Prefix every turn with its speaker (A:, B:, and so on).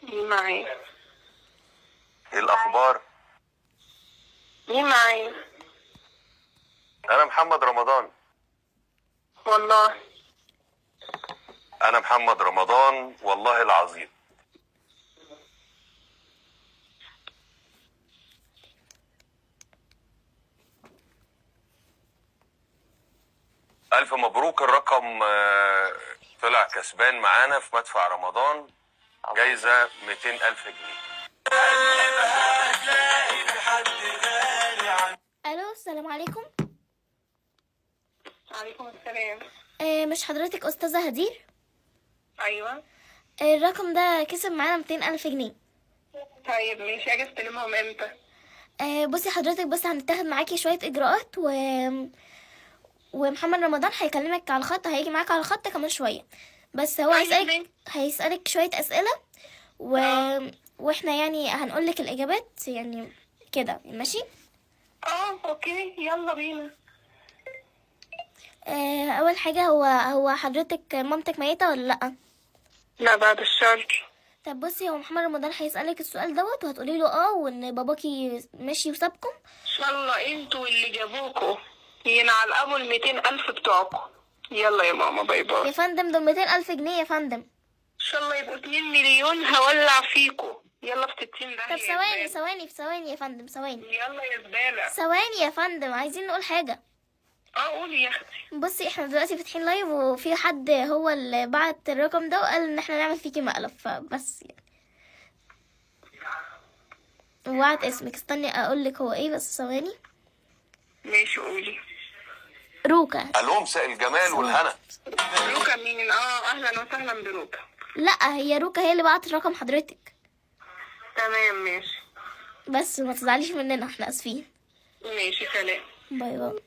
A: مين معايا؟
B: ايه الاخبار؟
A: مين معايا؟
B: انا محمد رمضان.
A: والله.
B: انا محمد رمضان والله العظيم. الف مبروك، الرقم طلع كسبان معانا في مدفع رمضان، جايزة 200,000 جنيه.
C: الو، السلام عليكم.
A: عليكم السلام.
C: مش حضرتك استاذة هدير؟
A: ايوه.
C: الرقم ده كسب معانا 200,000 جنيه.
A: طيب ماشي، اجي استلمهم امتى؟
C: بصي حضرتك، بس هنتاخد معاكي شوية اجراءات ومحمد رمضان هيكلمك على الخط، هيجي معاك على الخط كمان شوية. بس هو
A: طيب
C: هيسألك شوية اسئلة واحنا يعني هنقولك الاجابات يعني كده، ماشي؟
A: اوكي يلا بينا.
C: اول حاجة، هو حضرتك مامتك ميتة ولا لأ؟
A: لا بعد الشر.
C: طب بصي، هو محمد رمضان هيسألك السؤال دوت وهتقولي له وان باباكي ماشي وسابكم.
A: ان شاء الله انتوا اللي جابوكوا ينعل ابو 200,000 بتوعكم. يلا يا ماما، باي باي.
C: يا فندم دول 200,000 جنيه يا فندم.
A: ان شاء الله يبقوا 2 مليون، هولع فيكوا. يلا في 60 ده.
C: طب ثواني يا فندم، ثواني.
A: يلا يا زبالة.
C: ثواني يا فندم، عايزين نقول حاجة.
A: قولي يا اختي.
C: بصي، احنا دلوقتي فاتحين لايف وفي حد هو اللي بعت الرقم ده وقال ان احنا نعمل فيكي مقلب، فبس يعني وبعت اسمك. استني اقول لك هو ايه، بس ثواني.
A: ماشي قولي.
C: روكا.
B: الو، مساء الجمال والهنا.
A: روكا مين؟ اهلا وسهلا بروكا.
C: لا، هي روكا هي اللي بعت رقم حضرتك.
A: تمام ماشي.
C: بس ما تزعليش مننا، احنا اسفين.
A: ماشي سلام.
C: باي باي.